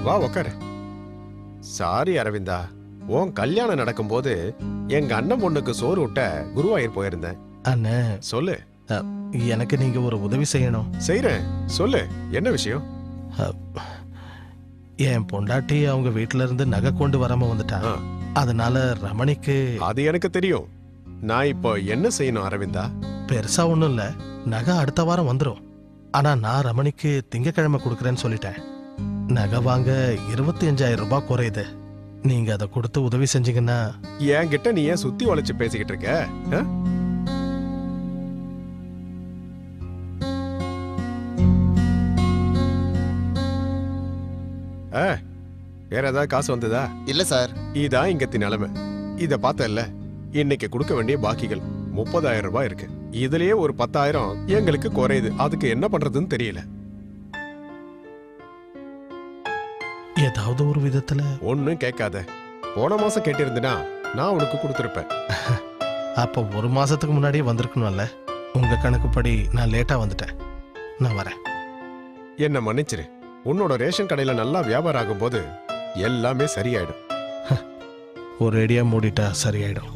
வா உக்காரு. சாரி அரவிந்தா, உன் கல்யாணம் நடக்கும்போது எங்க அண்ணன் பொண்ணுக்கு சோறு விட்ட குருவாயூர் போயிருந்தேன். அண்ணே சொல்லு. எனக்கு நீங்க ஒரு உதவி செய்யணும். செய்றேன், சொல்லு. என்ன விஷயம்? என் பொண்டாட்டி அவங்க வீட்டுல இருந்து நகை கொண்டு வராம வந்துட்டான். அதனால ரமணிக்கு. அது எனக்கு தெரியும். நான் இப்போ என்ன செய்யணும் அரவிந்தா? பெருசா ஒண்ணும் இல்ல, நகை அடுத்த வாரம் வந்துடும். ஆனா நான் ரமணிக்கு திங்கக்கிழமை கொடுக்கறேன்னு சொல்லிட்டேன். நகை வாங்க 25,000 ரூபாய் குறையுது. நீங்க அதை கொடுத்து உதவி செஞ்சீங்கன்னா. என்கிட்ட நீ ஏன் சுத்தி வளைச்சு பேசிக்கிட்டு இருக்க? வேற ஏதாவது காசு வந்ததா? இல்ல சார். இதான் இங்கத்தி நிலைமை. இத பார்த்தல்ல, இன்னைக்கு கொடுக்க வேண்டிய பாக்கிகள் 30,000 ரூபாய் இருக்கு. இதுலயே ஒரு 10,000 எங்களுக்கு குறையுது. அதுக்கு என்ன பண்றதுன்னு தெரியல. ஏதாவது ஒரு விதத்துல. ஒன்னும் கேட்காத. போன மாசம் கேட்டிருந்தா நான் உனக்கு கொடுத்துருப்பேன். அப்ப ஒரு மாசத்துக்கு முன்னாடியே வந்திருக்கணும்ல. உங்க கணக்குப்படி நான் லேட்டா வந்துட்டேன். நான் வரேன். என்ன மன்னிச்சிரு. உன்னோட ரேஷன் கடையில நல்லா வியாபாரம் ஆகும்போது எல்லாமே சரியாயிடும். ஒரு ஏடியா மூடிட்டா சரியாயிடும்.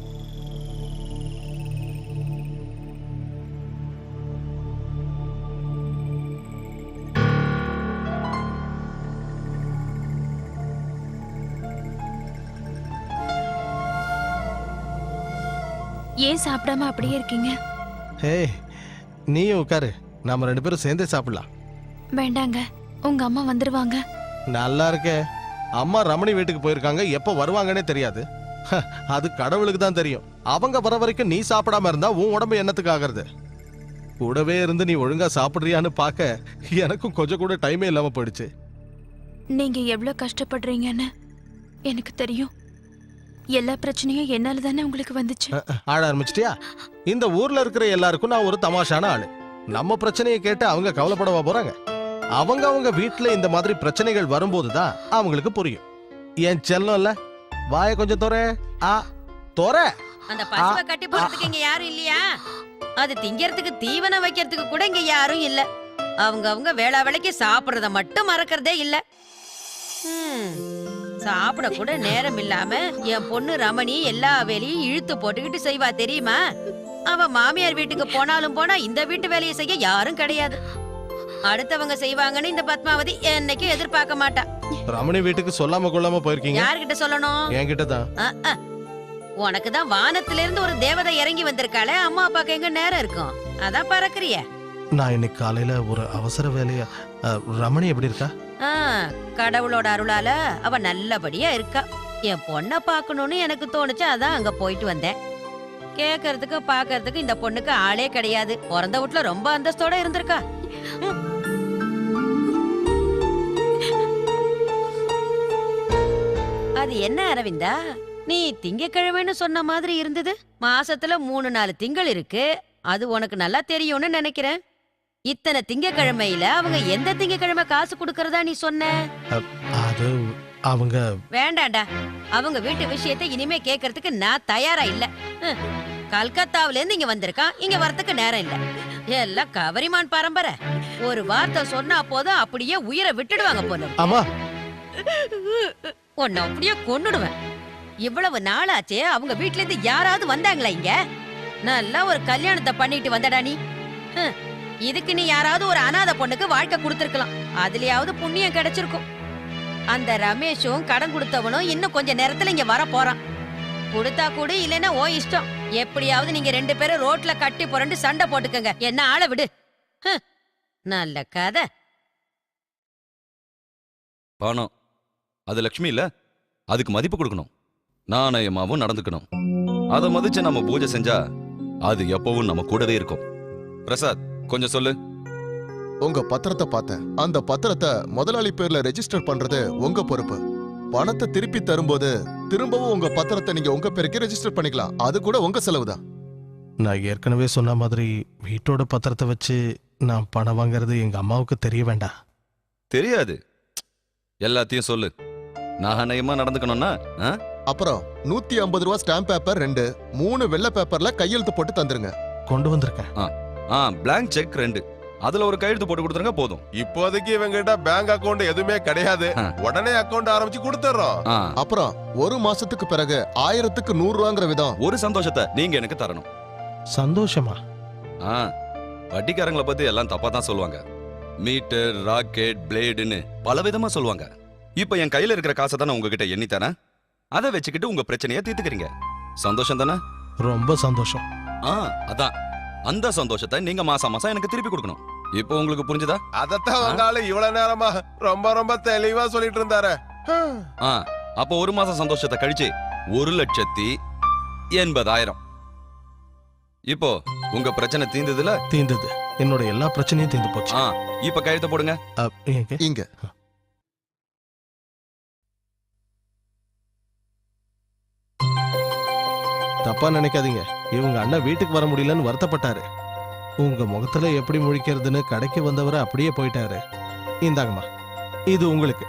ஏன் சாப்பிடாம அப்படியே இருக்கீங்க? ஹே, நீயும் உட்காரு. நாம 2 பேரும் சேர்ந்தே சாப்பிடலாம். வேண்டாங்க, உங்க அம்மா வந்துருவாங்க. நல்லா இருக்கே. அம்மா ரமணி வீட்டுக்கு போயிருக்காங்க. எப்ப வருவாங்கன்னே தெரியாது. அது கடவுளுக்கு தான் தெரியும். அவங்க வர வரைக்கும் நீ சாப்பிடாம இருந்தா உன் உடம்பு என்னத்துக்கு ஆகிறது? கூடவே இருந்து நீ ஒழுங்கா சாப்பிடுறியான்னு பார்க்க எனக்கும் கொஞ்சம் கூட டைமே இல்லாம போயிடுச்சு. நீங்க எவ்வளவு கஷ்டப்படுறீங்கன்னு எனக்கு தெரியும். எல்லா பிரச்சனையும் என்னால தானே உங்களுக்கு வந்துச்சு. ஆட ஆரம்பிச்சிட்டியா? இந்த ஊர்ல இருக்கிற எல்லாருக்கும் நான் ஒரு தமாஷான ஆளு. நம்ம பிரச்சனையை கேட்டு அவங்க கவலைப்படவா போறாங்க? அவங்க வீட்டுல இந்த மாதிரி பிரச்சனைகள் வரும்போதுதான் அவங்களுக்கு புரியும். என் செல்லம் இல்ல, வாய கொஞ்சம் தோற. அந்த பசுவை கட்டி போறதுக்கு இங்க யாரும் இல்லையா? அது திங்கிறதுக்கு தீவனம் வைக்கிறதுக்கு கூட இங்க யாரும் இல்ல. அவங்க வேளா வேளைக்கு சாப்பிடுறத மட்டும் மறக்கிறதே இல்ல. சாப்பிட கூட நேரம் இல்லாம என் பொண்ணு ரமணி எல்லா வேலையும் இழுத்து போட்டுக்கிட்டு செய்வா தெரியுமா? அவ மாமியார் வீட்டுக்கு போனாலும் போனா இந்த வீட்டு வேலையை செய்ய யாரும் கிடையாது. அடுத்தவங்க செய்வாங்கன்னு இந்த பத்மாவதி என்னைக்கும் எதிர்பார்க்க மாட்டா. ரமணி வீட்டுக்கு சொல்லாம கொள்ளாம போயிருக்கீங்க. யார்கிட்ட சொல்லணும்? என்கிட்ட தான். உனக்கு தான் வானத்துல இருந்து ஒரு தேவதை இறங்கி வந்திருக்காளே, அம்மா அப்பாக்கு எங்க நேரம் இருக்கும்? அதான் பறக்குறிய. நான் இன்னைக்கு காலையில ஒரு அவசர வேலையா. ரமணி எப்படி இருக்கா? கடவுளோட அருளால அவ நல்லபடியா இருக்கா. என் பொண்ண பாக்கணும்னு எனக்கு தோணுச்சு, அதான் அங்க போயிட்டு வந்தேன். கேக்குறதுக்கு பாக்குறதுக்கு இந்த பொண்ணுக்கு ஆளே கிடையாது. பிறந்த வீட்டுல ரொம்ப அந்தஸ்தோட இருந்திருக்கா. அது என்ன அரவிந்தா, நீ திங்கக்கிழமைன்னு சொன்ன மாதிரி இருந்தது. மாசத்துல 3-4 திங்கள் இருக்கு. அது உனக்கு நல்லா தெரியும்னு நினைக்கிறேன். இத்தனை திங்கக்கிழமையில அவங்க எந்த திங்கக்கிழமை காசு கொடுக்கறதா நீ சொன்ன? அது அவங்க. வேண்டாண்டா, அவங்க வீட்டு விஷயத்தை இனிமே கேக்குறதுக்கு நான் தயாரா இல்ல. கல்கத்தாவில இருந்து இங்க வந்திருக்கான், இங்க வரதுக்கு நேரம் இல்ல. எல்லாம் கவரிமான் பரம்பரை. ஒரு வார்த்தை சொன்னா போதும் அப்படியே உயிரை விட்டுடுவாங்க போல. ஆமா, உன்னை அப்படியே கொன்னுடுவேன். இவ்வளவு நாளாச்சே அவங்க வீட்ல இருந்து யாராவது வந்தாங்களா இங்க? நல்லா ஒரு கல்யாணத்தை பண்ணிட்டு வந்தடா நீ. இதுக்கு நீ யாராவது ஒரு அனாதை பொண்ணுக்கு வாழ்க்கை கொடுத்திருக்கலாம். அதுலயாவது புண்ணியம் கிடைச்சிருக்கும். அந்த ரமேஷும் கடன் கொடுத்தவனும் இன்னும் கொஞ்ச நேரத்துல இங்க வர போறான். கொடுத்தா கூட இல்லைன்னா ஓ இஷ்டம். எப்படியாவது நீங்க 2 பேரும் ரோட்ல கட்டி புரண்டு சண்டை போட்டுக்கங்க. என்ன ஆள விடு. நல்ல கதை. பணம் அது லட்சுமி இல்ல, அதுக்கு மதிப்பு கொடுக்கணும். நாணயமாவும் நடந்துக்கணும். அதை மதிச்சு நம்ம பூஜை செஞ்சா அது எப்பவும் நம்ம கூடவே இருக்கும். பிரசாத், கொஞ்சம் சொல்லு. உங்க பத்திரத்தை பார்த்தேன். அந்த பத்திரத்தை முதலாளி பேர்ல ரெஜிஸ்டர் பண்றது உங்க பொறுப்பு. பணத்தை திருப்பி தரும்போது திரும்பவும் உங்க பத்திரத்தை நீங்க உங்க பேருக்கு ரெஜிஸ்டர் பண்ணிக்கலாம். அது கூட உங்க செலவுதான். நான் ஏற்கனவே சொன்ன மாதிரி வீட்டோட பத்திரத்தை வச்சு நான் பணம் வாங்குறது எங்க அம்மாவுக்கு தெரிய வேண்டாம். தெரியாது, எல்லாத்தையும் சொல்லு. நாணயமா நடந்துக்கணும்னா. அப்புறம் 150 ரூபா ஸ்டாம்ப் பேப்பர் 2, 3 வெள்ளை பேப்பர்ல கையெழுத்து போட்டு தந்துருங்க. கொண்டு வந்திருக்கேன். பிளாங்க் செக் 2, அதுல ஒரு கையெழுத்து போட்டு கொடுத்துருங்க போதும். இப்போதைக்கு இவங்கிட்ட பேங்க் அக்கவுண்ட் எதுவுமே கிடையாது. ஆ. உடனே அக்கவுண்ட் ஆரம்பிச்சு கொடுத்துறோம். ஆ, அப்புறம் ஒரு மாசத்துக்கு பிறகு 1000க்கு 100 ரூபாங்கிற விதம். ஒரு சந்தோஷத்தை நீங்க எனக்கு தரணும். சந்தோஷமா? ஆ, வட்டிக்காரங்களை பத்தி எல்லாம் தப்பா தான் சொல்லுவாங்க. மீட்டர், ராக்கெட், பிளேடுன்னு பல விதமா சொல்லுவாங்க. இப்ப என் கையில இருக்கிற காசை தானே உங்ககிட்ட எண்ணி தரேன். அதை வச்சுக்கிட்டு உங்க பிரச்சனையை தீர்த்துக்கிறீங்க. சந்தோஷம் தானே? ரொம்ப சந்தோஷம். அதான் அந்த சந்தோஷத்தை நீங்க மாசம் மாசம் எனக்கு திருப்பி கொடுக்கணும். இப்போ உங்களுக்கு புரிஞ்சுதா? அதத்தான் வந்தாலும் இவ்வளவு நேரமா ரொம்ப ரொம்ப தெளிவா சொல்லிட்டு இருந்தாரு. அப்போ ஒரு மாசம் சந்தோஷத்தை கழிச்சு 1,80,000. இப்போ உங்க பிரச்சனை தீர்ந்ததுல தீர்ந்தது. என்னோட எல்லா பிரச்சனையும் தீர்ந்து போச்சு. இப்ப கையெழுத்து போடுங்க. எங்க? இங்க தப்பா நினைக்காதீங்க. இவங்க அண்ணன் வீட்டுக்கு வர முடியலன்னு வருத்தப்பட்டாரு. உங்க முகத்துல எப்படி முழிக்கிறதுன்னு கடைக்கு வந்தவரை அப்படியே போயிட்டாரு. இந்தாங்கம்மா, இது உங்களுக்கு.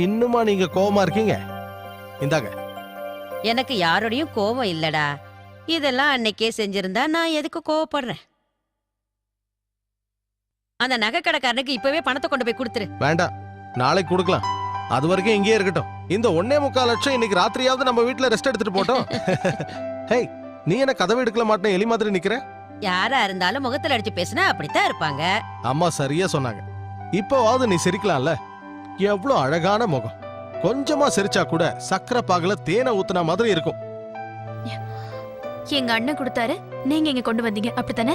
இன்னுமா நீங்க கோவமா இருக்கீங்க? இந்தாங்க. எனக்கு யாரோடையும் கோவம் இல்லடா. இதெல்லாம் அன்னைக்கே செஞ்சிருந்தா நான் எதுக்கு கோவப்படுறேன்? அந்த நகை கடைக்காரனுக்கு இப்பவே பணத்தை கொண்டு போய் கொடுத்துரு. வேண்டாம், நாளைக்கு கொடுக்கலாம். அது வரைக்கும் இங்கேயே இருக்கட்டும். இந்த 1.25 லட்சம் இன்னைக்கு ராத்திரியாவது நம்ம வீட்டுல ரெஸ்ட் எடுத்துட்டு போட்டோம். ஹேய், நீ என்ன கதவை எடுக்கல மாட்டேன் எலி மாதிரி நிக்கிற? யாரா இருந்தாலும் முகத்துல அடிச்சு பேசினா அப்படித்தான் இருப்பாங்க. அம்மா சரியா சொன்னாங்க. இப்போவாவது நீ சிரிக்கலாம்ல. எவ்வளவு அழகான முகம். கொஞ்சமா சிரிச்சா கூட சக்கரை பாகுல தேனை ஊத்துன மாதிரி இருக்கும். எங்க அண்ணன் கொடுத்தாரு, நீங்க இங்க கொண்டு வந்தீங்க, அப்படித்தானே?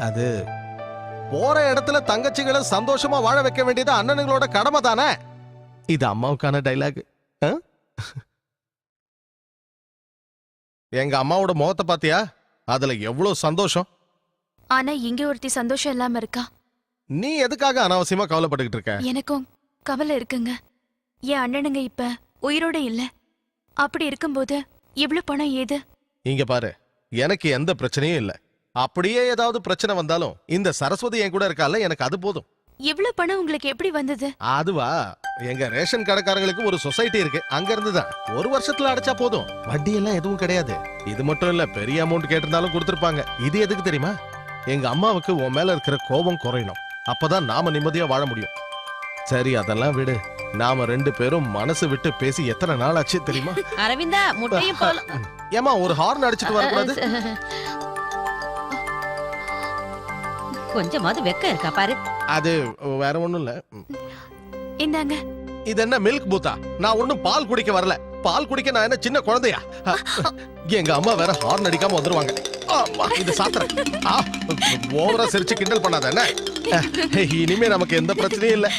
அது போற இடத்துல தங்கச்சிகளை சந்தோஷமா வாழ வைக்க வேண்டியது அண்ணனுங்களோட கடமை தானே. இது அம்மாவுக்கான டைலாக். எங்க அம்மாவோட முகத்தை பாத்தியா? அதுல எவ்வளவு சந்தோஷம். ஆனா இங்க ஒருத்தி சந்தோஷம் இல்லாம இருக்கா. நீ எதுக்காக அனாவசியமா கவலைப்பட்டுக்கிட்டு இருக்க? எனக்கும் கவலை இருக்குங்க. என் அண்ணனுங்க இப்ப உயிரோட இல்ல. அப்படி இருக்கும்போது இவ்வளவு பணம் ஏது? இங்க பாரு, எனக்கு எந்த பிரச்சனையும் இல்ல. அப்படியே ஏதாவது பிரச்சனை வந்தாலும் இந்த சரஸ்வதி என் கூட இருக்கால, எனக்கு அது போதும். இவ்வளவு பணம் உங்களுக்கு எப்படி வந்தது? அதுவா, எங்க ரேஷன் கடைக்காரங்களுக்கு ஒரு சொசைட்டி இருக்கு, அங்க இருந்துதான். ஒரு வருஷத்துல அடைச்சா போதும். வட்டி எல்லாம் எதுவும் கிடையாது. இது மட்டும் இல்ல, பெரிய அமௌண்ட் கேட்டிருந்தாலும் கொடுத்திருப்பாங்க. இது எதுக்கு தெரியுமா? எங்க அம்மாவுக்கு உன் மேல இருக்கிற கோபம் குறையணும். அப்பதான் நாம நிம்மதியா வாழ முடியும். சரி, அதெல்லாம் விடு. நாம 2 பேரும் மனசு விட்டு பேசி எத்தனை நாள் ஆச்சு தெரியுமா? அரவிந்தா, முட்டையும் போல. ஏமா ஒரு ஹார்ன் அடிச்சிட்டு வரக்கூடாது? கொஞ்சமாவது வெக்க இருக்கா பாரு. அது வேற ஒண்ணும் இல்ல. இந்தாங்க. இது என்ன மில்க் பூத்தா? நான் ஒண்ணும் பால் குடிக்க வரல. பால் குடிக்க நான் என்ன சின்ன குழந்தையா? எங்க அம்மா வேற ஹார்ன் அடிக்காம வந்துருவாங்க. இது சாத்திரம். ஓவரா சிரிச்சு கிண்டல் பண்ணாத என்ன? இனிமே நமக்கு எந்த பிரச்சனையும் இல்ல.